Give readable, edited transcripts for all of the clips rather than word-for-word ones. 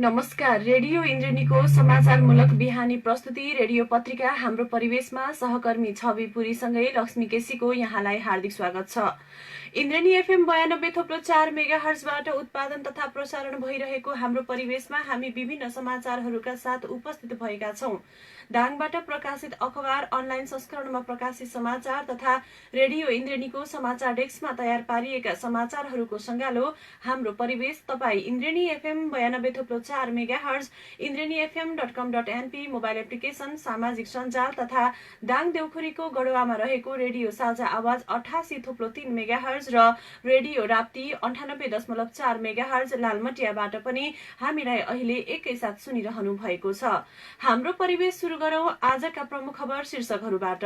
नमस्कार। रेडियो इन्द्रेणीको समाचारमूलक बिहानी प्रस्तुति रेडियो पत्रिका हाम्रो परिवेशमा सहकर्मी छवि पुरीसँगै लक्ष्मी केसीको यहाँलाई हार्दिक स्वागत छ। इन्द्रेणी एफएम 92.4 मेगाहर्जबाट उत्पादन तथा प्रसारण भइरहेको हाम्रो परिवेशमा हामी विभिन्न समाचारहरूका साथ उपस्थित भएका छौं। दाङबाट प्रकाशित अखबार, अनलाइन संस्करणमा प्रकाशित समाचार तथा रेडियो इन्द्रेणीको समाचार डेस्कमा तयार पारिएका समाचारहरूको संगालो हाम्रो परिवेश तपाईँ Indreni FM 92.4 megahertz, indreniefm.com.np mobile application, सामाजिक सञ्जाल तथा दाङ देउखुरीको गढवामा रहेको रेडियो साझा आवाज 88.3 मेगाहर्ज र रेडियो राप्ती 98.4 मेगाहर्ज लालमटियाबाट पनि हामीलाई अहिले एकैसाथ सुनिरहनु भएको छ। हाम्रो परिवेश सुरु गरौं आजका प्रमुख खबर शीर्षकहरूबाट।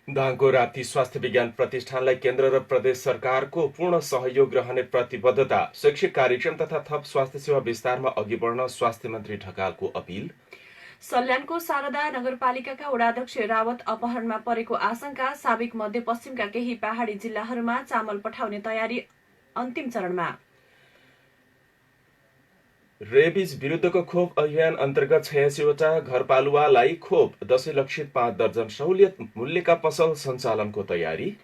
दाङको राप्ती स्वास्थ्य विज्ञान प्रतिष्ठानलाई केन्द्र र प्रदेश सरकारको पूर्ण सहयोग रहने प्रतिबद्धता, शैक्षिक कार्यक्रम तथा थप स्वास्थ्य सेवा विस्तारमा अघि बढ्न स्वास्थ्य मन्त्री ढकालको अपील। सल्यानको शारदा नगरपालिकाका वडाध्यक्ष रावत अपहरणमा परेको आशंका, साबिक मध्यपश्चिमका केही पहाडी जिल्लाहरूमा चामल पठाउने तयारी अन्तिम चरणमा। रेबिज विरुद्धको खोप अभियान अन्तर्गत 86वटा घरपालुवालाई खोप, 10 लक्षित 5 दर्जन सहुलियत मूल्यका पसल सञ्चालनको तयारी।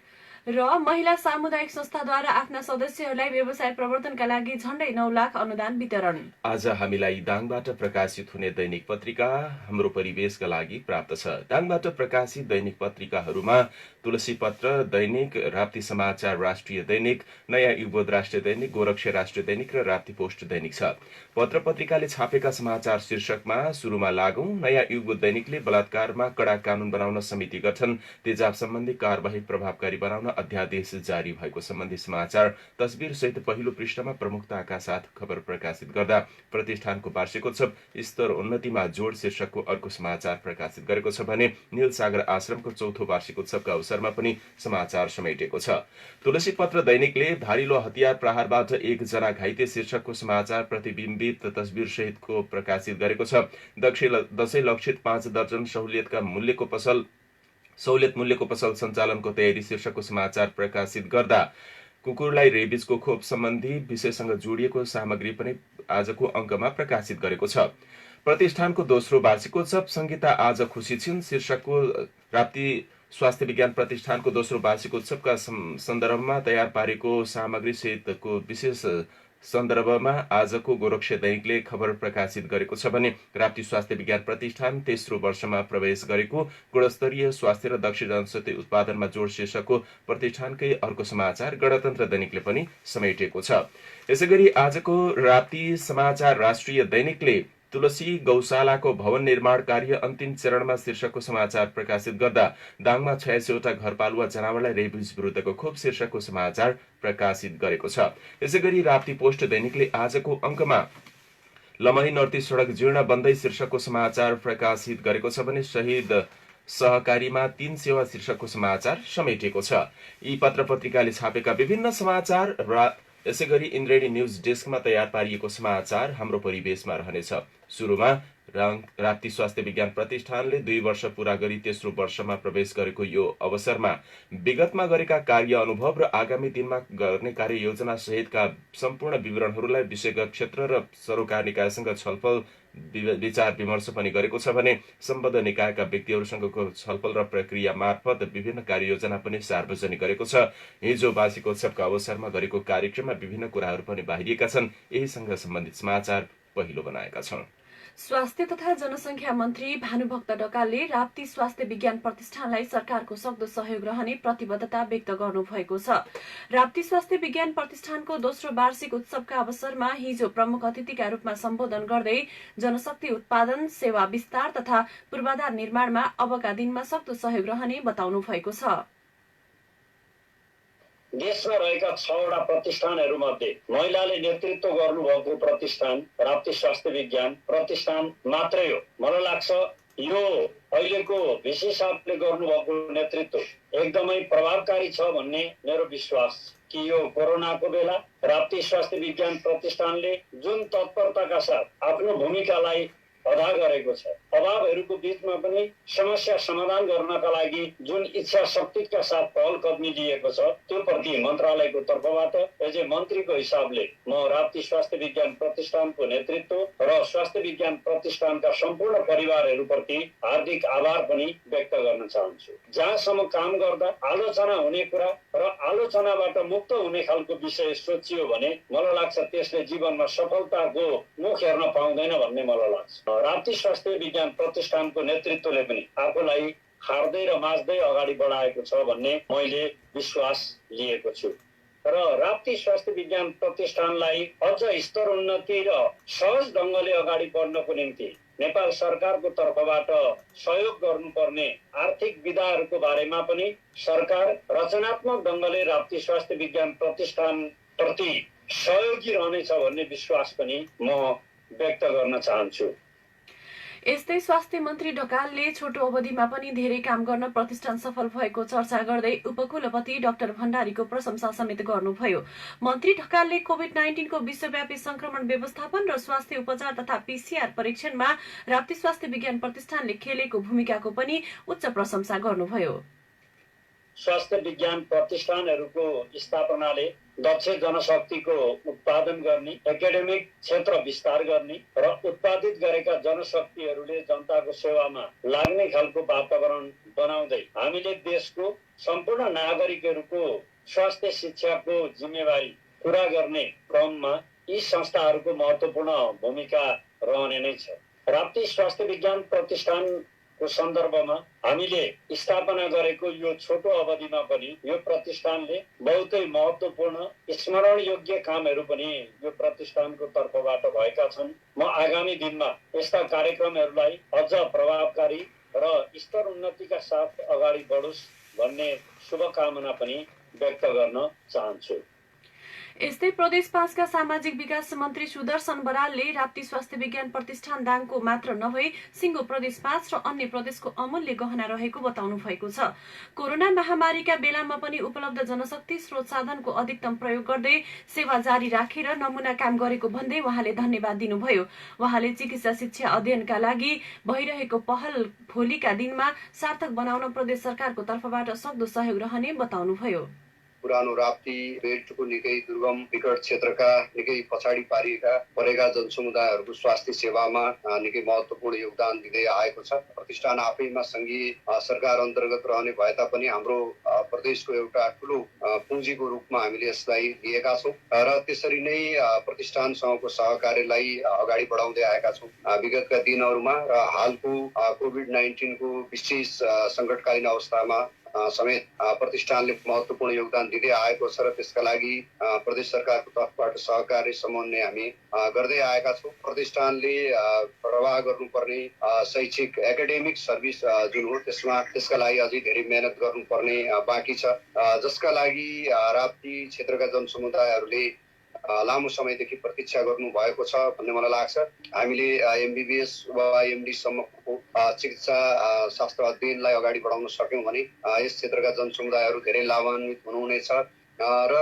र महिला सामुदायिक संस्थाद्वारा आफ्ना सदस्यहरूलाई व्यवसाय प्रवर्धनका लागि झण्डै 9 लाख अनुदान वितरण। आज हामीलाई दाङबाट प्रकाशित हुने दैनिक पत्रिका हाम्रो परिवेशका लागि प्राप्त छ। दाङबाट प्रकाशित दैनिक पत्रिकाहरूमा तुलसी पत्र दैनिक, राप्ती समाचार राष्ट्रिय दैनिक, नयाँ युगबोध राष्ट्रिय दैनिक, गोरक्ष राष्ट्रिय दैनिक र राप्ती पोस्ट दैनिक छ। पत्र पत्रिकाले छापेका समाचार शीर्षकमा सुरुमा लागौं। नयाँ युगबोध दैनिकले बलात्कारमा कडा कानून बनाउन समिति गठन, तेजाब सम्बन्धी कार्यवाही प्रभावकारी बनाउन अध्यादेश जारी भएको सम्बन्धी समाचार तस्बिर सहित पहिलो पृष्ठमा प्रमुखताका साथ खबर प्रकाशित गर्दा प्रतिष्ठानको वार्षिकोत्सव स्तर उन्नतिमा जोड शीर्षकको अर्को समाचार प्रकाशित गरेको छ भने नीलसागर आश्रमको चौथो वार्षिकोत्सवका अवसरमा पनि समाचार समेटेको छ। तुलसी पत्र दैनिकले धारिलो हतियार प्रहारबाट 1 जना घाइते शीर्षकको समाचार प्रतिबिम्बित तस्बिर सहितको प्रकाशित गरेको छ। 10 लक्षित 5 दर्जन सहुलियत मूल्यको पसल सञ्चालनको तयारी शीर्षकको समाचार प्रकाशित गर्दा कुकुरलाई रेबिजको खोप सम्बन्धी विषयसँग जोडिएको सामग्री पनि आजको अङ्कमा प्रकाशित गरेको छ। प्रतिष्ठानको दोस्रो वार्षिकोत्सव, संगीता आज खुसी छिन् शीर्षकको राप्ती स्वास्थ्य विज्ञान प्रतिष्ठानको दोस्रो वार्षिकोत्सवका सन्दर्भमा तयार पारेको सामग्री सहितको विशेष सन्दर्भमा आजको गोरक्ष दैनिकले खबर प्रकाशित गरेको छ भने राप्ती स्वास्थ्य विज्ञान प्रतिष्ठान तेस्रो वर्षमा प्रवेश गरेको गुणस्तरीय स्वास्थ्य र दक्ष जनशक्ति उत्पादनमा जोड शीर्षकको प्रतिष्ठानकै अर्को समाचार गणतन्त्र दैनिकले पनि समेटेको छ। यसैगरी आजको राप्ती समाचार राष्ट्रिय दैनिकले तुलसी गौशालाको भवन निर्माण कार्य अन्तिम चरणमा शीर्षकको समाचार प्रकाशित गर्दा दाङमा 86वटा घरपालुवा जनावरलाई रेबिज विरुद्धको खोप शीर्षकको समाचार प्रकाशित गरेको छ। यसैगरी राप्ती पोस्ट दैनिकले आजको अङ्कमा लमही नर्ती सडक जीर्ण बन्दै शीर्षकको समाचार प्रकाशित गरेको छ भने शहीद सहकारीमा 3 सेवा शीर्षकको समाचार समेटेको छ। यी पत्र पत्रिकाले छापेका विभिन्न समाचार र यसैगरी इन्द्रेणी न्यूज डेस्कमा तयार पारिएको समाचार हाम्रो परिवेशमा रहनेछ। सुरुमा राप्ती स्वास्थ्य विज्ञान प्रतिष्ठानले 2 वर्ष पूरा गरी तेस्रो वर्षमा प्रवेश गरेको यो अवसरमा विगतमा गरेका कार्य अनुभव र आगामी दिनमा गर्ने कार्ययोजना सहितका सम्पूर्ण विवरणहरूलाई विषयगत क्षेत्र र सरोकार निकायसँग छलफल विचार विमर्श पनि गरेको छ भने सम्बद्ध निकायका व्यक्तिहरूसँगको छलफल र प्रक्रिया मार्फत विभिन्न कार्ययोजना पनि सार्वजनिक गरेको छ। हिजो वार्षिकोत्सवका अवसरमा गरेको कार्यक्रममा विभिन्न कुराहरू पनि बाहिरिएका छन्। यहीसँग सम्बन्धित समाचार पहिलो बनाएका छौं। स्वास्थ्य तथा जनसंख्या मन्त्री भानुभक्त ढकालले राप्ती स्वास्थ्य विज्ञान प्रतिष्ठानलाई सरकारको सक्दो सहयोग रहने प्रतिबद्धता व्यक्त गर्नुभएको छ। राप्ती स्वास्थ्य विज्ञान प्रतिष्ठानको दोस्रो वार्षिक उत्सवका अवसरमा हिजो प्रमुख अतिथिका रूपमा सम्बोधन गर्दै जनशक्ति उत्पादन, सेवा विस्तार तथा पूर्वाधार निर्माणमा अबका दिनमा सक्दो सहयोग रहने बताउनु भएको छ। देशमा रहेका 6वटा प्रतिष्ठानहरूमध्ये महिलाले नेतृत्व गर्नुभएको प्रतिष्ठान राप्ती स्वास्थ्य विज्ञान प्रतिष्ठान मात्रै हो। मलाई लाग्छ यो अहिलेको भिसी साहबले गर्नुभएको नेतृत्व एकदमै प्रभावकारी छ भन्ने मेरो विश्वास कि यो कोरोनाको बेला राप्ती स्वास्थ्य विज्ञान प्रतिष्ठानले जुन तत्परताका साथ आफ्नो भूमिकालाई अदा गरेको छ। अभावहरूको बीचमा पनि समस्या समाधान गर्नका लागि जुन इच्छा शक्तिका साथ पहल कदमी लिएको छ त्यो प्रति मन्त्रालयको तर्फबाट एज ए मन्त्रीको हिसाबले म राप्ती स्वास्थ्य विज्ञान प्रतिष्ठानको नेतृत्व र स्वास्थ्य विज्ञान प्रतिष्ठानका सम्पूर्ण परिवारहरूप्रति हार्दिक आभार पनि व्यक्त गर्न चाहन्छु। जहाँसम्म काम गर्दा आलोचना हुने कुरा र आलोचनाबाट मुक्त हुने खालको विषय सोचियो भने मलाई लाग्छ त्यसले जीवनमा सफलताको मुख हेर्न पाउँदैन भन्ने मलाई लाग्छ। राप्ती स्वास्थ्य विज्ञान प्रतिष्ठानको नेतृत्वले पनि आफूलाई खार्दै र माझ्दै अगाडि बढाएको छ भन्ने मैले विश्वास लिएको छु र राप्ती स्वास्थ्य विज्ञान प्रतिष्ठानलाई अझ स्तर उन्नति र सहज ढङ्गले अगाडि बढ्नको निम्ति नेपाल सरकारको तर्फबाट सहयोग गर्नुपर्ने आर्थिक विधाहरूको बारेमा पनि सरकार रचनात्मक ढङ्गले राप्ती स्वास्थ्य विज्ञान प्रतिष्ठान प्रति सहयोगी रहनेछ भन्ने विश्वास पनि म व्यक्त गर्न चाहन्छु। यस्तै स्वास्थ्य मन्त्री ढकालले छोटो अवधिमा पनि धेरै काम गर्न प्रतिष्ठान सफल भएको चर्चा गर्दै उपकुलपति डाक्टर भण्डारीको प्रशंसा समेत गर्नुभयो। मन्त्री ढकालले कोभिड-19 को विश्वव्यापी संक्रमण व्यवस्थापन र स्वास्थ्य उपचार तथा पीसीआर परीक्षणमा राप्ती स्वास्थ्य विज्ञान प्रतिष्ठानले खेलेको भूमिकाको पनि उच्च प्रशंसा गर्नुभयो। स्वास्थ्य विज्ञान प्रतिष्ठानहरूको स्थापनाले दक्ष जनशक्तिको उत्पादन गर्ने, एकाडेमिक क्षेत्र विस्तार गर्ने र उत्पादित गरेका जनशक्तिहरूले जनताको सेवामा लाग्ने खालको वातावरण बनाउँदै हामीले देशको सम्पूर्ण नागरिकहरूको स्वास्थ्य शिक्षाको जिम्मेवारी पूरा गर्ने क्रममा यी संस्थाहरूको महत्त्वपूर्ण भूमिका रहने नै छ। राप्ती स्वास्थ्य विज्ञान प्रतिष्ठानको सन्दर्भमा हामीले स्थापना गरेको यो छोटो अवधिमा पनि यो प्रतिष्ठानले बहुतै महत्त्वपूर्ण स्मरण योग्य कामहरू पनि यो प्रतिष्ठानको तर्फबाट भएका छन्। म आगामी दिनमा यस्ता कार्यक्रमहरूलाई अझ प्रभावकारी र स्तर उन्नतिका साथ अगाडि बढोस् भन्ने शुभकामना पनि व्यक्त गर्न चाहन्छु। यस्तै प्रदेश 5 का सामाजिक विकास मन्त्री सुदर्शन बरालले राप्ती स्वास्थ्य विज्ञान प्रतिष्ठान दाङको मात्र नभई सिङ्गो प्रदेश 5 र अन्य प्रदेशको अमूल्य गहना रहेको बताउनु भएको छ। कोरोना महामारीका बेलामा पनि उपलब्ध जनशक्ति स्रोत साधनको अधिकतम प्रयोग गर्दै सेवा जारी राखेर नमुना काम गरेको भन्दै उहाँले धन्यवाद दिनुभयो। उहाँले चिकित्सा शिक्षा अध्ययनका लागि भइरहेको पहल भोलिका दिनमा सार्थक बनाउन प्रदेश सरकारको तर्फबाट सक्दो सहयोग रहने बताउनुभयो। पुरानो राप्ती बेल्टको निकै दुर्गम विकट क्षेत्रका निकै पछाडि परेका जनसमुदायहरूको स्वास्थ्य सेवामा निकै महत्त्वपूर्ण योगदान दिँदै आएको छ। प्रतिष्ठान आफैमा सङ्घीय सरकार अन्तर्गत रहने भए तापनि हाम्रो प्रदेशको एउटा ठुलो पुँजीको रूपमा हामीले यसलाई लिएका छौँ र त्यसरी नै प्रतिष्ठानसँगको सहकार्यलाई अगाडि बढाउँदै आएका छौँ। विगतका दिनहरूमा र हालको कोभिड-19 को विशेष सङ्कटकालीन अवस्थामा समेत प्रतिष्ठानले महत्त्वपूर्ण योगदान दिँदै आएको छ र त्यसका लागि प्रदेश सरकारको तर्फबाट सहकार्य समन्वय हामी गर्दै आएका छौँ। प्रतिष्ठानले प्रवाह गर्नुपर्ने शैक्षिक एकाडेमिक सर्भिस जुन हो त्यसका लागि अझै धेरै मेहनत गर्नुपर्ने बाँकी छ, जसका लागि राप्ती क्षेत्रका जनसमुदायहरूले लामो समयदेखि प्रतीक्षा गर्नु भएको छ भन्ने मलाई लाग्छ। हामीले एमबीबीएस वा एमडी सम्मको चिकित्सा शास्त्र अध्ययनलाई अगाडि बढाउन सक्यौँ भने यस क्षेत्रका जनसमुदायहरू धेरै लाभान्वित हुनुहुनेछ र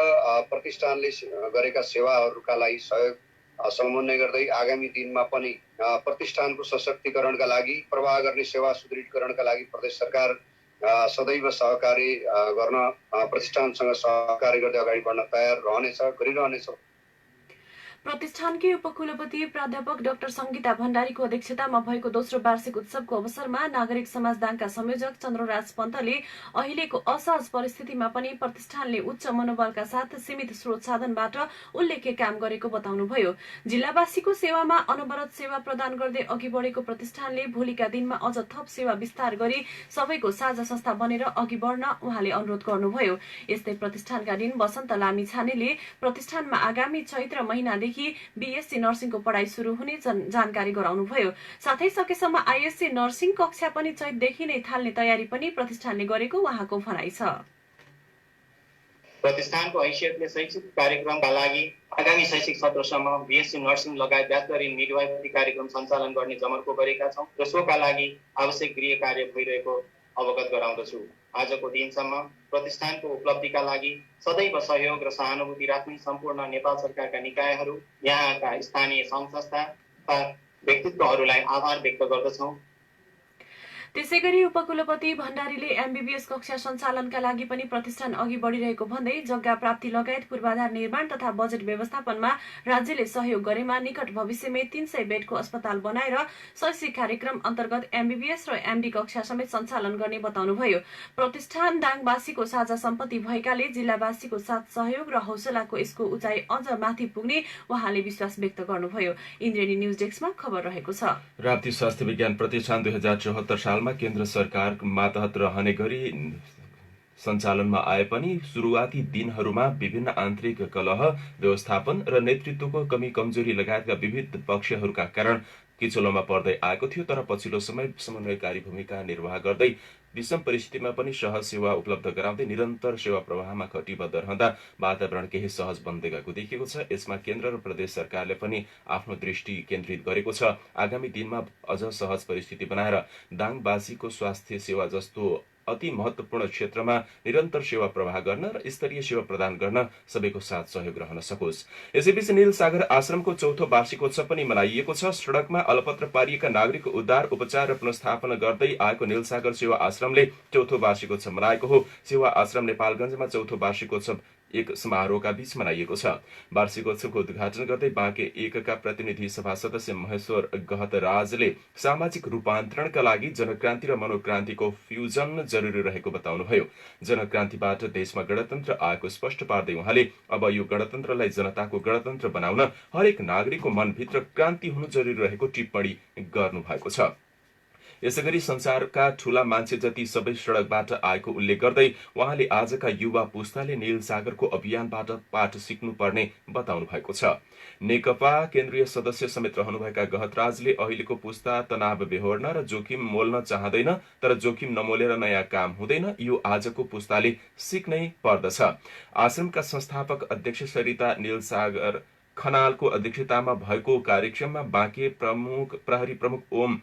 प्रतिष्ठानले गरेका सेवाहरूका लागि सहयोग समन्वय गर्दै आगामी दिनमा पनि प्रतिष्ठानको सशक्तिकरणका लागि प्रवाह गर्ने सेवा सुदृढीकरणका लागि प्रदेश सरकार सदैव सहकार्य गर्न प्रतिष्ठानसँग सहकार्य गर्दै अगाडि बढ्न तयार रहनेछ, गरिरहनेछ। प्रतिष्ठानकी उपकुलपति प्राध्यापक डाक्टर संगीता भण्डारीको अध्यक्षतामा भएको दोस्रो वार्षिक उत्सवको अवसरमा नागरिक समाज दाङका संयोजक चन्द्रराज पन्तले अहिलेको असहज परिस्थितिमा पनि प्रतिष्ठानले उच्च मनोबलका साथ सीमित स्रोत साधनबाट उल्लेख्य काम गरेको बताउनुभयो। जिल्लावासीको सेवामा अनवरत सेवा प्रदान गर्दै अघि बढेको प्रतिष्ठानले भोलिका दिनमा अझ थप सेवा विस्तार गरी सबैको साझा संस्था बनेर अघि बढ्न उहाँले अनुरोध गर्नुभयो। यस्तै प्रतिष्ठानका दिन वसन्त लामी छानेले प्रतिष्ठानमा आगामी चैत्र महिनादेखि बीएससी नर्सिङको पढाइ सुरु हुने जानकारी गराउनुभयो। साथै सकेसम्म आईएससी नर्सिङ कक्षा पनि चैतदेखि नै थाल्ने तयारी पनि प्रतिष्ठानले गरेको उहाँको भनाइ छ। प्रतिष्ठानको हैसियतले शैक्षिक कार्यक्रमका लागि आगामी शैक्षिक सत्रसम्म बीएससी नर्सिङ लगायत ब्याचलर इन मिडवाइफरी कार्यक्रम सञ्चालन गर्ने जमर्को गरेका छौँ र सोका लागि आवश्यक गृह कार्य भइरहेको अवगत गराउँदछु। आजको दिनसम्म प्रतिष्ठानको उपलब्धिका लागि सदैव सहयोग र सहानुभूति राख्ने सम्पूर्ण नेपाल सरकारका निकायहरू, यहाँका स्थानीय सङ्घ संस्था व्यक्तित्वहरूलाई आभार व्यक्त गर्दछौँ। त्यसैगरी उपकुलपति भण्डारीले एमबीबीएस कक्षा सञ्चालनका लागि पनि प्रतिष्ठान अघि बढिरहेको भन्दै जग्गा प्राप्ति लगायत पूर्वाधार निर्माण तथा बजेट व्यवस्थापनमा राज्यले सहयोग गरेमा निकट भविष्यमै 300 बेडको अस्पताल बनाएर शैक्षिक कार्यक्रम अन्तर्गत एमबीबीएस र एमडी कक्षा समेत सञ्चालन गर्ने बताउनुभयो। प्रतिष्ठान दाङवासीको साझा सम्पत्ति भएकाले जिल्लावासीको साथ सहयोग र हौसलाको यसको उचाइ अझ माथि पुग्ने उहाँले विश्वास व्यक्त गर्नुभयो। इन्द्रेणी न्यूज डेस्कमा खबर रहेको छ। राप्ती स्वास्थ्य विज्ञान प्रतिष्ठान 2074 सालमा केन्द्र सरकार मातहत रहने गरी सञ्चालनमा आए पनि सुरुवाती दिनहरूमा विभिन्न आन्तरिक कलह, व्यवस्थापन र नेतृत्वको कमी कमजोरी लगायतका विविध पक्षहरूका कारण किचोलोमा पर्दै आएको थियो। तर पछिल्लो समय समन्वयकारी भूमिका निर्वाह गर्दै विषम परिस्थितिमा पनि सहज सेवा उपलब्ध गराउँदै निरन्तर सेवा प्रवाहमा कटिबद्ध रहँदा वातावरण केही सहज बन्दै गएको देखिएको छ। यसमा केन्द्र र प्रदेश सरकारले पनि आफ्नो दृष्टि केन्द्रित गरेको छ। आगामी दिनमा अझ सहज परिस्थिति बनाएर दाङवासीको स्वास्थ्य सेवा जस्तो अति महत्वपूर्ण क्षेत्रमा निरन्तर सेवा प्रवाह गर्न र स्तरीय सेवा प्रदान गर्न सबैको साथ सहयोग रहन सकोस्। यसैबीच नीलसागर आश्रमको 4थो वार्षिकोत्सव पनि मनाइएको छ। सडकमा अलपत्र पारिएका नागरिकको उद्धार, उपचार र पुनर्स्थापना गर्दै आएको नीलसागर सेवा आश्रमले 4थो वार्षिकोत्सव मनाएको हो। सेवा आश्रम नेपालगञ्जमा 4थो वार्षिकोत्सव एक समारोहका बीच मनाइएको छ। वार्षिकोत्सवको उद्घाटन गर्दै बाँके एकका प्रतिनिधि सभा सदस्य महेश्वर गहतराजले सामाजिक रूपान्तरणका लागि जनक्रान्ति र मनोक्रान्तिको फ्युजन जरुरी रहेको बताउनुभयो। जनक्रान्तिबाट देशमा गणतन्त्र आएको स्पष्ट पार्दै उहाँले अब यो गणतन्त्रलाई जनताको गणतन्त्र बनाउन हरेक नागरिकको मनभित्र क्रान्ति हुनु जरुरी रहेको टिप्पणी गर्नुभएको छ। यसैगरी संसारका ठूला मान्छे जति सबै सडकबाट आएको उल्लेख गर्दै उहाँले आजका युवा पुस्ताले नीलसागरको अभियानबाट पाठ सिक्नुपर्ने बताउनु भएको छ। नेकपा केन्द्रीय सदस्य समेत रहनुभएका गहतराजले अहिलेको पुस्ता तनाव बेहोर्न र जोखिम मोल्न चाहँदैन, तर जोखिम नमोलेर नयाँ काम हुँदैन, यो आजको पुस्ताले सिक्नै पर्दछ। आश्रमका संस्थापक अध्यक्ष सरिता नीलसागर खनालको अध्यक्षतामा भएको कार्यक्रममा बाँके प्रहरी प्रमुख ओम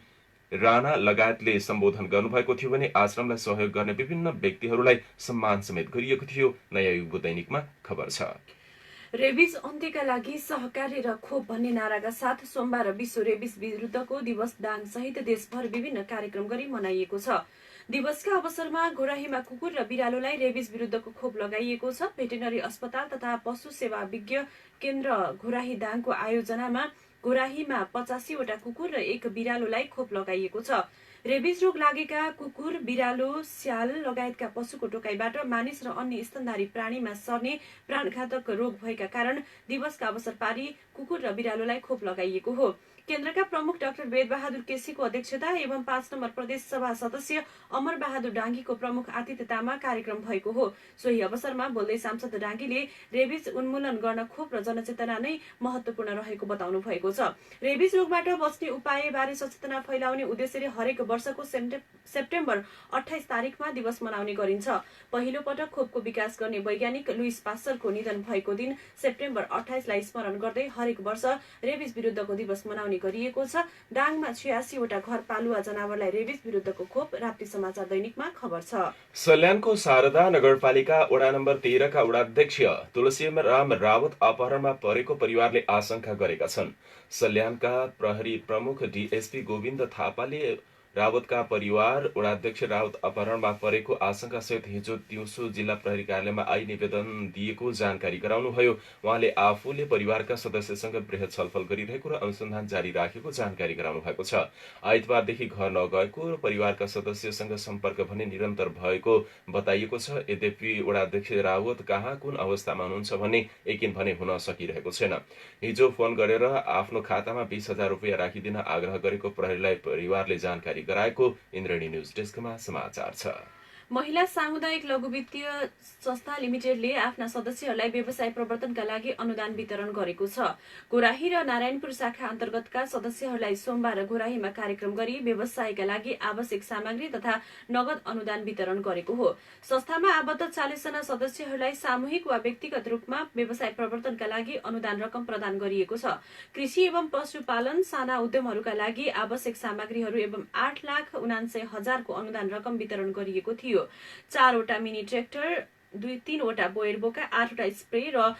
राणा लगायतले सम्बोधन गर्नुभएको थियो भने आश्रमलाई सहयोग गर्ने विभिन्न व्यक्तिहरूलाई सम्मान समेत गरिएको थियो। नयाँ युग दैनिकमा खबर छ। रेबिज अन्त्यका लागि सहकार्य र खोप भन्ने नाराका साथ सोमबार विश्व रेबिज विरुद्धको दिवस दाङ सहित देशभर विभिन्न कार्यक्रम गरी मनाइएको छ। दिवसका अवसरमा घोराहीमा कुकुर र बिरालोलाई रेबिज विरुद्धको खोप लगाइएको छ। भेटेनरी अस्पताल तथा पशु सेवा विज्ञ केन्द्र घोराही दाङको आयोजनामा घोराहीमा 85 वटा कुकुर र 1 बिरालोलाई खोप लगाइएको छ। रेबिज रोग लागेका कुकुर, बिरालो, स्याल लगायतका पशुको टोकाइबाट मानिस र अन्य स्तनधारी प्राणीमा सर्ने प्राणघातक रोग भएका कारण दिवसका अवसर पारी कुकुर र बिरालोलाई खोप लगाइएको हो। केन्द्रका प्रमुख डाक्टर वेदबहादुर केसीको अध्यक्षता एवं 5 नम्बर प्रदेश सभा सदस्य अमर बहादुर डाङ्गीको प्रमुख आतिथ्यतामा कार्यक्रम भएको हो। सोही अवसरमा बोल्दै सांसद डाङ्गीले रेबिज उन्मूलन गर्न खोप र जनचेतना नै महत्वपूर्ण रहेको बताउनु भएको छ। रेबिज रोगबाट बच्ने उपाय बारे सचेतना फैलाउने उद्देश्यले हरेक वर्षको सेप्टेम्बर 28 तारिखमा दिवस मनाउने गरिन्छ। पहिलो पटक खोपको विकास गर्ने वैज्ञानिक लुइस पास्चरको निधन भएको दिन सेप्टेम्बर 28 लाई स्मरण गर्दै हरेक वर्ष रेबिज विरुद्धको दिवस मनाउने गरिएको छ। दाङमा 86 वटा घरपालुवा जनावरलाई रेबिज विरुद्धको खोप राप्ती समाचार दैनिकमा खबर छ। सल्यानको शारदा नगरपालिका वडा नम्बर 13 का वडाध्यक्ष तुलसीराम रावत अपहरणमा परेको परिवारले आशंका गरेका छन्। सल्यानका प्रहरी प्रमुख डीएसपी गोविन्द थापाले रावतका परिवार वडाध्यक्ष रावत अपहरणमा परेको आशंका सहित हिजो दिउँसो जिल्ला प्रहरी कार्यालयमा आई निवेदन दिएको जानकारी गराउनुभयो। उहाँले आफूले परिवारका सदस्यसँग बृहत छलफल गरिरहेको र अनुसन्धान जारी राखेको जानकारी गराउनु भएको छ। आइतबारदेखि घर नगएको र परिवारका सदस्यसँग सम्पर्क भने निरन्तर भएको बताइएको छ। यद्यपि वडाध्यक्ष रावत कहाँ कुन अवस्थामा हुनुहुन्छ भन्ने यकिन भने हुन सकिरहेको छैन। हिजो फोन गरेर आफ्नो खातामा 20,000 रुपियाँ राखिदिन आग्रह गरेको प्रहरीलाई परिवारले जानकारी गराएको इन्द्रेणी न्यूज डेस्कमा समाचार छ। महिला सामुदायिक लघु वित्तीय संस्था लिमिटेडले आफ्ना सदस्यहरूलाई व्यवसाय प्रवर्तनका लागि अनुदान वितरण गरेको छ। घोराही र नारायणपुर शाखा अन्तर्गतका सदस्यहरूलाई सोमबार घोराहीमा कार्यक्रम गरी व्यवसायका लागि आवश्यक सामग्री तथा नगद अनुदान वितरण गरेको हो। संस्थामा आबद्ध 40 जना सदस्यहरूलाई सामूहिक वा व्यक्तिगत रूपमा व्यवसाय प्रवर्तनका लागि अनुदान रकम प्रदान गरिएको छ। कृषि एवं पशुपालन साना उद्यमहरूका लागि आवश्यक सामग्रीहरू एवं 8,79,000 को अनुदान रकम वितरण गरिएको थियो। 4 वटा मिनी ट्र्याक्टर, 3 वटा बोयर बोका, 8 वटा स्प्रे र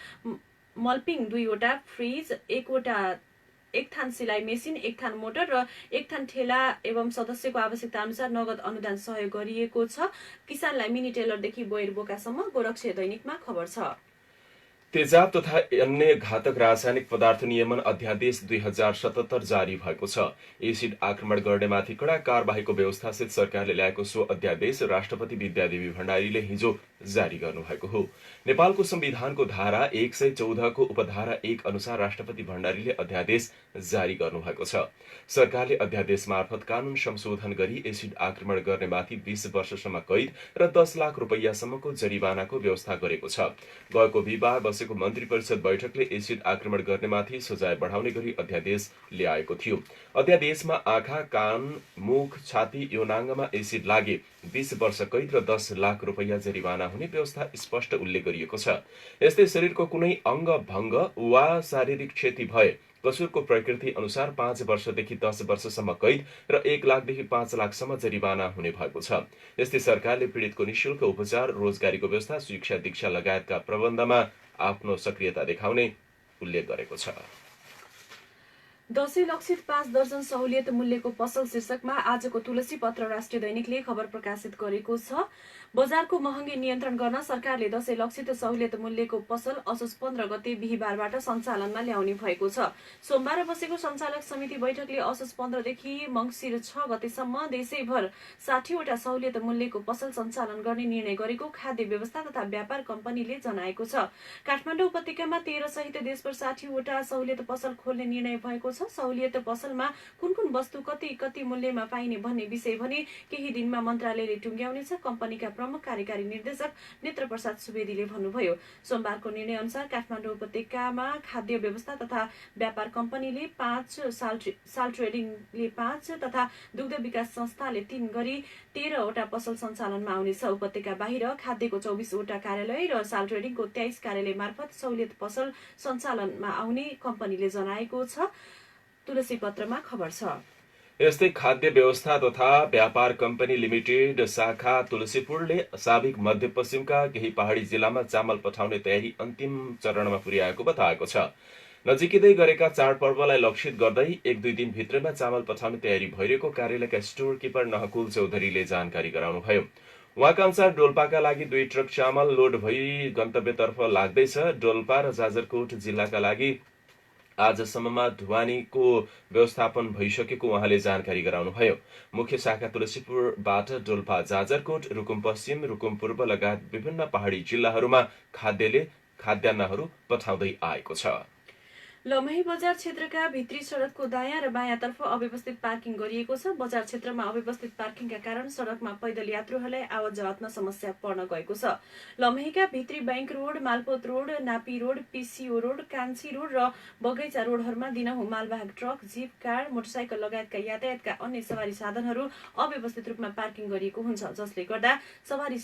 मल्पिङ, 2 वटा फ्रिज, 1 वटा एक थान सिलाइ मेसिन, एक थान मोटर र एक थान ठेला एवं सदस्यको आवश्यकता अनुसार नगद अनुदान सहयोग गरिएको छ। किसानलाई मिनी टेलरदेखि बोयर बोकासम्म गोरक्ष दैनिकमा खबर छ। तेजाब तथा अन्य घातक रासायनिक पदार्थ नियमन अध्यादेश 2077 जारी भएको छ। एसिड आक्रमण गर्नेमाथि कडा कारबाहीको व्यवस्थासहित सरकारले ल्याएको सो अध्यादेश राष्ट्रपति विद्यादेवी भण्डारीले हिजो जारी गर्नुभएको हो। नेपालको संविधानको धारा 114 को उपधारा 1 अनुसार राष्ट्रपति भण्डारीले अध्यादेश जारी गर्नुभएको छ। सरकारले अध्यादेश मार्फत कानून संशोधन गरी एसिड आक्रमण गर्नेमाथि 20 वर्षसम्म कैद र 10 लाख रुपैयाँसम्मको जरिवानाको व्यवस्था गरेको छ। गएको बिहिबार बसेको मन्त्री परिषद बैठकले एसिड आक्रमण गर्नेमाथि सजाय बढाउने गरी अध्यादेश ल्याएको थियो। अध्यादेशमा आँखा, कान, मुख, छाती, यौनाङ्गमा एसिड लागे 20 वर्ष कैद र 10 लाख रुपैयाँ जरिवाना हुने व्यवस्था स्पष्ट उल्लेख गरिएको छ। यस्तै शरीरको कुनै अङ्ग भङ्ग वा शारीरिक क्षति भए कसुरको प्रकृति अनुसार 5 वर्षदेखि 10 वर्षसम्म कैद र 1 लाखदेखि 5 लाखसम्म जरिवाना हुने भएको छ। यस्तै सरकारले पीडितको निःशुल्क उपचार, रोजगारीको व्यवस्था, शिक्षा दीक्षा लगायतका प्रबन्धमा आफ्नो सक्रियता देखाउने उल्लेख गरेको छ। दशैं लक्षित 5 दर्जन सहुलियत मूल्यको पसल शीर्षकमा आजको तुलसी पत्र राष्ट्रिय दैनिकले खबर प्रकाशित गरेको छ। बजारको महँगी नियन्त्रण गर्न सरकारले दशैं लक्षित सहुलियत मूल्यको पसल असोज 15 गते बिहिबारबाट सञ्चालनमा ल्याउने भएको छ। सोमबार बसेको सञ्चालक समिति बैठकले असोज 15 देखि मङ्सिर 6 गतेसम्म देशैभर 60 वटा सहुलियत मूल्यको पसल सञ्चालन गर्ने निर्णय गरेको खाद्य व्यवस्था तथा व्यापार कम्पनीले जनाएको छ। काठमाडौँ उपत्यकामा 13 सहित देशभर 60 वटा सहुलियत पसल खोल्ने निर्णय भएको छ। सहुलियत पसलमा कुन कुन वस्तु कति मूल्यमा पाइने भन्ने विषय भने केही दिनमा मन्त्रालयले टुङ्ग्याउनेछ। कम्पनीका प्रमुख कार्यकारी निर्देशक नेत्र प्रसाद सुवेदीले भन्नुभयो। सोमबारको निर्णय अनुसार काठमाडौँ उपत्यकामा खाद्य व्यवस्था तथा व्यापार कम्पनीले 5, साल ट्रेडिङले 5 तथा दुग्ध विकास संस्थाले 3 गरी 13 वटा पसल सञ्चालनमा आउनेछ। उपत्यका बाहिर खाद्यको 24 वटा कार्यालय र साल ट्रेडिङको 23 कार्यालय मार्फत सहुलियत पसल सञ्चालनमा आउने कम्पनीले जनाएको छ। तुलसी पत्रमा खबर छ। यस्तै खाद्य व्यवस्था तथा व्यापार कम्पनी लिमिटेड शाखा तुलसीपुरले साबिक मध्यपश्चिमका केही पहाडी जिल्लामा चामल पठाउने तयारी अन्तिम चरणमा पुर्याएको बताएको छ। नजिकै गरेका चाडपर्वलाई लक्षित गर्दै 1-2 दिनभित्रैमा चामल पठाउने तयारी भइरहेको कार्यालयका स्टोर किपर नहकुल चौधरीले जानकारी गराउनुभयो। उहाँका अनुसार डोल्पाका लागि 2 ट्रक चामल लोड भई गन्तव्यतर्फ लाग्दैछ। डोल्पा र जाजरकोट जिल्लाका लागि आजसम्ममा ढुवानीको व्यवस्थापन भइसकेको उहाँले जानकारी गराउनुभयो। मुख्य शाखा तुलसीपुरबाट डोल्पा, जाजरकोट, रुकुम पश्चिम, रुकुम पूर्व लगायत विभिन्न पहाडी जिल्लाहरूमा खाद्यान्नहरू पठाउँदै आएको छ। लमही बजार क्षेत्रका भित्री सड़कको दायाँ र बायाँतर्फ अव्यवस्थित पार्किङ गरिएको छ। बजार क्षेत्रमा अव्यवस्थित पार्किङका कारण सड़कमा पैदल यात्रुहरूलाई आवत जावतमा समस्या पर्न गएको छ। लमहीका भित्री बैंक रोड, मालपोत रोड, नापी रोड, पीसीओ रोड, कान्छी रोड र बगैँचा रोडहरूमा दिनहुँ मालवाहक ट्रक, जीप, कार, मोटरसाइकल लगायतका यातायातका अन्य सवारी साधनहरू अव्यवस्थित रूपमा पार्किङ गरिएको हुन्छ, जसले गर्दा सवारी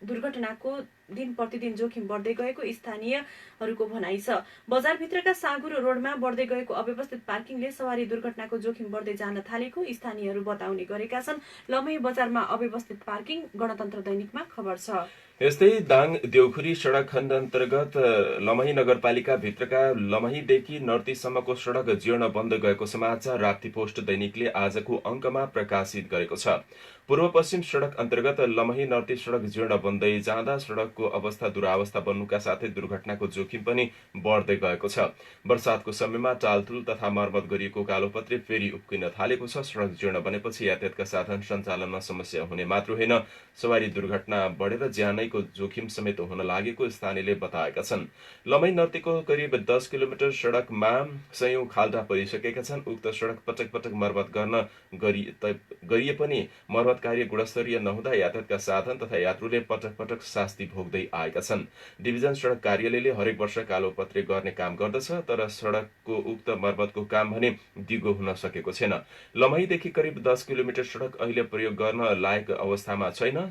दुर्घटनाको दिन प्रतिदिन जोखिम बढ्दै गएको स्थानीयहरूको भनाइ छ। बजारभित्रका साँगुरो रोडमा बढ्दै गएको अव्यवस्थित पार्किङले सवारी दुर्घटनाको जोखिम बढ्दै जान थालेको स्थानीयहरू बताउने गरेका छन्। लमही बजारमा अव्यवस्थित पार्किङ गणतन्त्र दैनिकमा खबर छ। यस्तै दाङ देउखुरी सड़क खण्ड अन्तर्गत लमही नगरपालिका भित्रका लमहीदेखि नर्तीसम्मको सड़क जीर्ण बन्द गएको समाचार राप्ती पोस्ट दैनिकले आजको अङ्कमा प्रकाशित गरेको छ। पूर्व पश्चिम सड़क अन्तर्गत लमही नर्ती सड़क जीर्ण बन्दै जाँदा सड़कको अवस्था दुरावस्था बन्नुका साथै दुर्घटनाको जोखिम पनि बढ्दै गएको छ। वर्षातको समयमा टालटुल तथा मर्मत गरिएको कालोपत्रे फेरि उब्किन थालेको छ। सड़क जीर्ण बनेपछि यातायातका साधन सञ्चालनमा समस्या हुने मात्र होइन, सवारी दुर्घटना बढेर ज्यानैको जोखिम समेत हुन लागेको स्थानीयले बताएका छन्। लमही नर्तीको करिब 10 किलोमिटर सड़कमा सयौं खाल्डा परिसकेका छन्। उक्त सड़क पटक पटक मर्मत गर्न गरिए पनि मर्मत कार्य गुणस्तरीय नहुँदा यातायातका साधन तथा यात्रुले पटक पटक शास्ति भोग्दै आएका छन्। डिभिजन सड़क कार्यालयले हरेक वर्ष कालोपत्रे गर्ने काम गर्दछ, तर सड़कको उक्त मर्मतको काम भने दिगो हुन सकेको छैन। लमहीदेखि करिब 10 किलोमिटर सड़क अहिले प्रयोग गर्न लायक अवस्थामा छैन।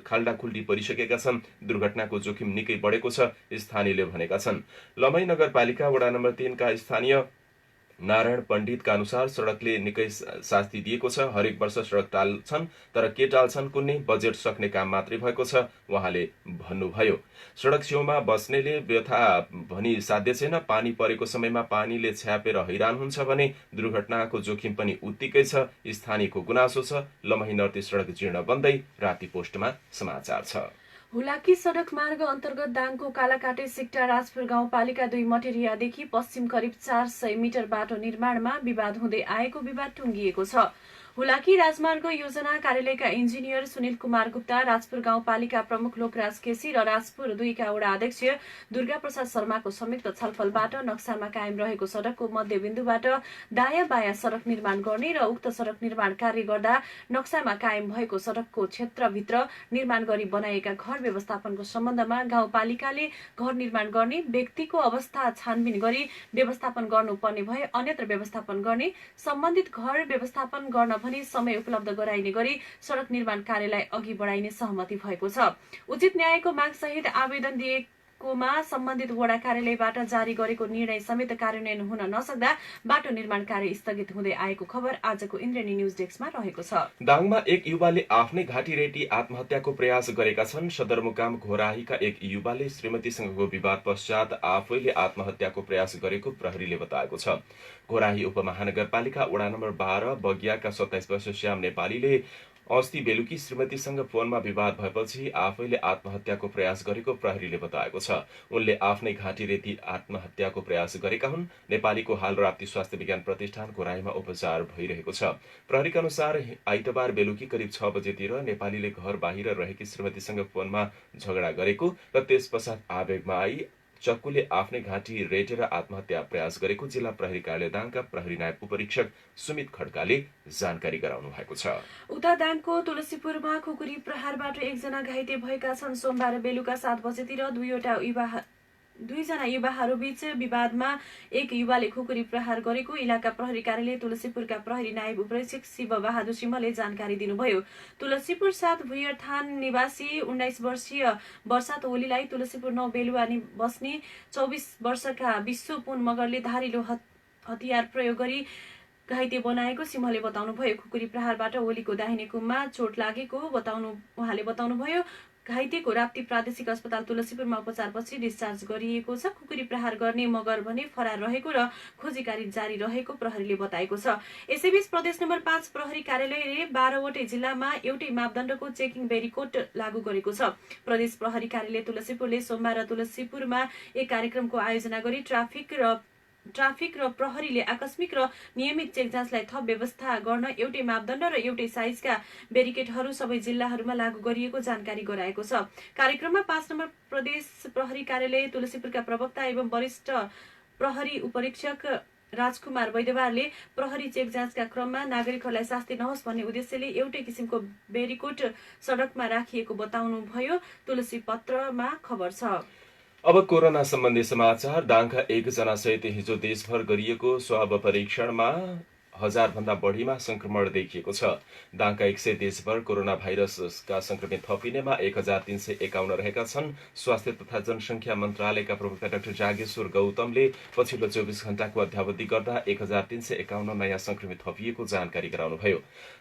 खाल्डा खुल्डी परिसकेका छन्। दुर्घटनाको जोखिम निकै बढेको छ, स्थानीयले भनेका छन्। लमही नगरपालिका वडा नम्बर 3 का स्थानीय नारायण पण्डितका अनुसार सडकले निकै शास्ति दिएको छ। हरेक वर्ष सडक टाल्छन्, तर के टाल्छन् कुन्ने बजेट सक्ने काम मात्रै भएको छ उहाँले भन्नुभयो। सडक छेउमा बस्नेले व्यथा भनी साध्य छैन। पानी परेको समयमा पानीले छ्यापेर हैरान हुन्छ भने दुर्घटनाको जोखिम पनि उत्तिकै छ। स्थानीयको गुनासो छ। लमही नर्ती सडक जीर्ण बन्दै। राति पोस्टमा समाचार छ। हुलाकी सडक मार्ग अन्तर्गत दाङको कालाकाटे सिक्टा राजपुर गाउँपालिका 2 मटेरियादेखि पश्चिम करिब 400 मिटर बाटो निर्माणमा विवाद हुँदै आएको विवाद टुङ्गिएको छ। हुलाकी राजमार्ग योजना कार्यालयका इन्जिनियर सुनिल कुमार गुप्ता, राजपुर गाउँपालिका प्रमुख लोकराज केसी र राजपुर 2 का वडा अध्यक्ष दुर्गा प्रसाद शर्माको संयुक्त छलफलबाट नक्सामा कायम रहेको सडकको मध्यबिन्दुबाट दायाँ बायाँ सडक निर्माण गर्ने र उक्त सडक निर्माण कार्य गर्दा नक्सामा कायम भएको सडकको क्षेत्रभित्र निर्माण गरी बनाइएका घर व्यवस्थापनको सम्बन्धमा गाउँपालिकाले घर निर्माण गर्ने व्यक्तिको अवस्था छानबिन गरी व्यवस्थापन गर्नुपर्ने भए अन्यत्र व्यवस्थापन गर्ने, सम्बन्धित घर व्यवस्थापन गर्न भने समय उपलब्ध गराइने गरी सडक निर्माण कार्यलाई अघि बढाइने सहमति भएको छ। उचित न्यायको माग सहित आवेदन दिएकोमा सम्बन्धित वडा कार्यालयबाट जारी गरेको निर्णय समेत कार्यान्वयन हुन नसक्दा बाटो निर्माण कार्य स्थगित हुँदै आएको खबर आजको इन्द्रेणी न्यूज डेस्कमा रहेको छ। दाङमा एक युवाले आफ्नै घाँटी रेटी आत्महत्याको प्रयास गरेका छन्। सदरमुकाम घोराहीका एक युवाले श्रीमतीसँगको विवाद पश्चात आफैले आत्महत्याको प्रयास गरेको प्रहरीले बताएको छ। घोराही उपमहानगरपालिका वडा नम्बर 12 बगियाका 27 वर्षीय श्याम नेपालीले अस्ति बेलुकी श्रीमतीसँग फोनमा विवाद भएपछि आफैले आत्महत्याको प्रयास गरेको प्रहरीले बताएको छ। उनले आफ्नै घाँटी रेती आत्महत्याको प्रयास गरेका हुन्। नेपालीको हाल राप्ती स्वास्थ्य विज्ञान प्रतिष्ठान घोराहीमा उपचार भइरहेको छ। प्रहरीका अनुसार आइतबार बेलुकी करिब 6 बजेतिर नेपालीले घर बाहिर रहेकी श्रीमतीसँग फोनमा झगडा गरेको र त्यस पश्चात आवेगमा आई चक्कुले आफ्नै घाँटी रेटेर आत्महत्या प्रयास गरेको जिल्ला प्रहरी कार्यालय दाङका प्रहरी नायब उपरीक्षक सुमित खड्काले जानकारी गराउनु भएको छ। उता दाङको तुलसीपुरमा खुकुरी प्रहारबाट एकजना घाइते भएका छन्। सोमबार बेलुका 7 बजेतिर दुईजना युवाहरू बीच विवादमा एक युवाले खुकुरी प्रहार गरेको इलाका प्रहरी कार्यालय तुलसीपुरका प्रहरी नायब उपरीक्षक शिव बहादुर सिंहले जानकारी दिनुभयो। तुलसीपुर 7 भुइरथान निवासी 19 वर्षीय वर्षात ओलीलाई तुलसीपुर 9 बेलुवा बस्ने 24 वर्षका विश्व पुन मगरले धारिलो हतियार प्रयोग गरी घाइते बनाएको सिंहले बताउनुभयो। खुकुरी प्रहारबाट ओलीको दाहिने कुममा चोट लागेको उहाँले बताउनुभयो। घाइतेको राप्ती प्रादेशिक अस्पताल तुलसीपुरमा उपचारपछि डिस्चार्ज गरिएको छ। खुकुरी प्रहार गर्ने मगर भने फरार रहेको र खोजी कार्य जारी रहेको प्रहरीले बताएको छ। यसैबीच प्रदेश नम्बर 5 प्रहरी कार्यालयले 12वटै जिल्लामा एउटै मापदण्डको चेकिङ बेरिकोड लागू गरेको छ। प्रदेश प्रहरी कार्यालय तुलसीपुरले सोमबार तुलसीपुरमा एक कार्यक्रमको आयोजना गरी ट्राफिक र प्रहरीले आकस्मिक र नियमित चेक जाँचलाई थप व्यवस्था गर्न एउटै मापदण्ड र एउटै साइजका बेरिकेडहरू सबै जिल्लाहरूमा लागू गरिएको जानकारी गराएको छ। कार्यक्रममा 5 नम्बर प्रदेश प्रहरी कार्यालय तुलसीपुरका प्रवक्ता एवं वरिष्ठ प्रहरी उपरीक्षक राजकुमार वैद्यवारले प्रहरी चेक जाँचका क्रममा नागरिकहरूलाई शास्ति नहोस् भन्ने उद्देश्यले एउटै किसिमको बेरिकोड सडकमा राखिएको बताउनुभयो। तुलसी पत्रमा खबर छ। अब कोरोना सम्बन्धी समाचार। दाङका एकजना सहित हिजो देशभर गरिएको स्वाब परीक्षणमा 1000 भन्दा बढीमा संक्रमण देखिएको छ। दाङका 100 देशभर कोरोना भाइरसका संक्रमित थपिनेमा 1351 रहेका छन्। स्वास्थ्य तथा जनसंख्या मन्त्रालयका प्रवक्ता डाक्टर जागेश्वर गौतमले पछिल्लो 24 घण्टाको अध्यावधि गर्दा 1351 नयाँ संक्रमित थपिएको जानकारी गराउनुभयो।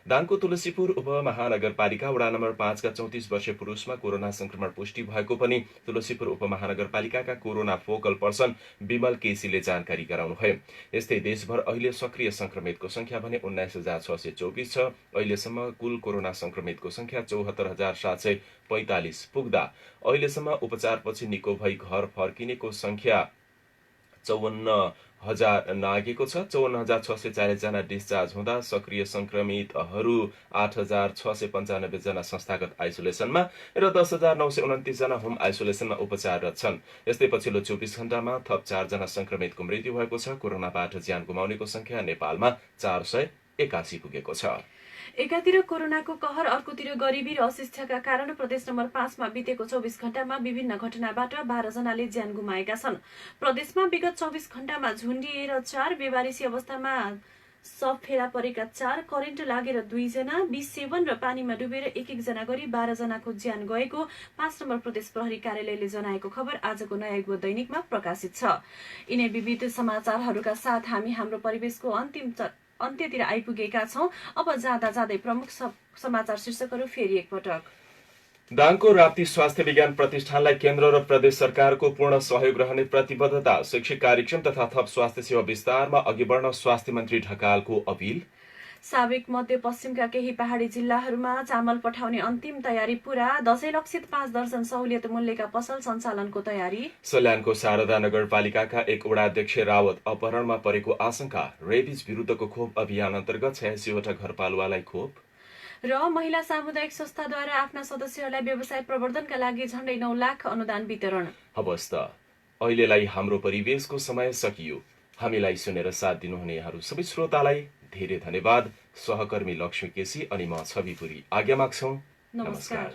दाङको तुलसीपुर उपमहानगरपालिका वडा नम्बर 5 का 34 वर्षीय पुरुषमा कोरोना संक्रमण पुष्टि भएको पनि तुलसीपुर उपमहानगरपालिकाका कोरोना फोकल पर्सन विमल केसीले जानकारी गराउनुभयो। यस्तै देशभर अहिले सक्रिय संक्रमितको संख्या भने 19,624 छ। अहिलेसम्म कुल कोरोना संक्रमितको संख्या 74,745 पुग्दा अहिलेसम्म उपचारपछि निको भई घर फर्किनेको संख्या 54,000 नागेको छ। 54,640 जना डिस्चार्ज हुँदा सक्रिय संक्रमितहरू 8,695 जना संस्थागत आइसोलेसनमा र 10,929 जना होम आइसोलेसनमा उपचाररत छन्। यस्तै पछिल्लो 24 घण्टामा थप 4 जना संक्रमितको मृत्यु भएको छ। कोरोनाबाट ज्यान गुमाउनेको संख्या नेपालमा 481 पुगेको छ। एकातिर कोरोनाको कहर, अर्कोतिर गरिबी र अशिक्षाका कारण प्रदेश नम्बर 5 मा बितेको 24 घण्टामा विभिन्न घटनाबाट 12 जनाले ज्यान गुमाएका छन्। प्रदेशमा विगत 24 घण्टामा झुन्डिएर 4, बेवारिसी अवस्थामा सब फेला परेका 4, करेन्ट लागेर 2 जना, 20 सेवन र पानीमा डुबेर एक जना गरी 12 जनाको ज्यान गएको 5 नम्बर प्रदेश प्रहरी कार्यालयले जनाएको खबर आजको नयाँ युग दैनिकमा प्रकाशित छ। यिनै विविध समाचारहरूका साथ हामी हाम्रो परिवेशको अन्त्यतिर आइपुगेका छौं। अब जाँदा जाँदै प्रमुख समाचार शीर्षकहरू फेरि एकपटक। दाङको राप्ती स्वास्थ्य विज्ञान प्रतिष्ठानलाई केन्द्र र प्रदेश सरकारको पूर्ण सहयोग रहने प्रतिबद्धता, शैक्षिक कार्यक्रम तथा थप स्वास्थ्य सेवा विस्तारमा अघि बढ्न स्वास्थ्य मन्त्री ढकालको अपील। साबिक मध्यपश्चिमका केही पहाडी जिल्लाहरूमा चामल पठाउने अन्तिम तयारी पूरा, दशैं लक्षित 5 दर्जन सहुलियत मूल्यका पसल सञ्चालनको तयारी। सल्यानको शारदा नगरपालिकाका एक वडाध्यक्ष रावत अपहरणमा परेको आशंका, रेबिज विरुद्धको खोप अभियान अन्तर्गत 86वटा घरपालुवालाई खोप। र महिला सामुदायिक संस्थाद्वारा आफ्ना सदस्यहरूलाई व्यवसाय प्रवर्धनका लागि झण्डै 9 लाख अनुदान वितरण। हवस् त अहिलेलाई हाम्रो परिवेशको समय सकियो। हामीलाई सुनेर साथ दिनुहुने यहाँहरू सबै श्रोतालाई धेरै धन्यवाद। सहकर्मी लक्ष्मी केसी अनि म छवि पुरी आज्ञा माग्छौं। नमस्कार।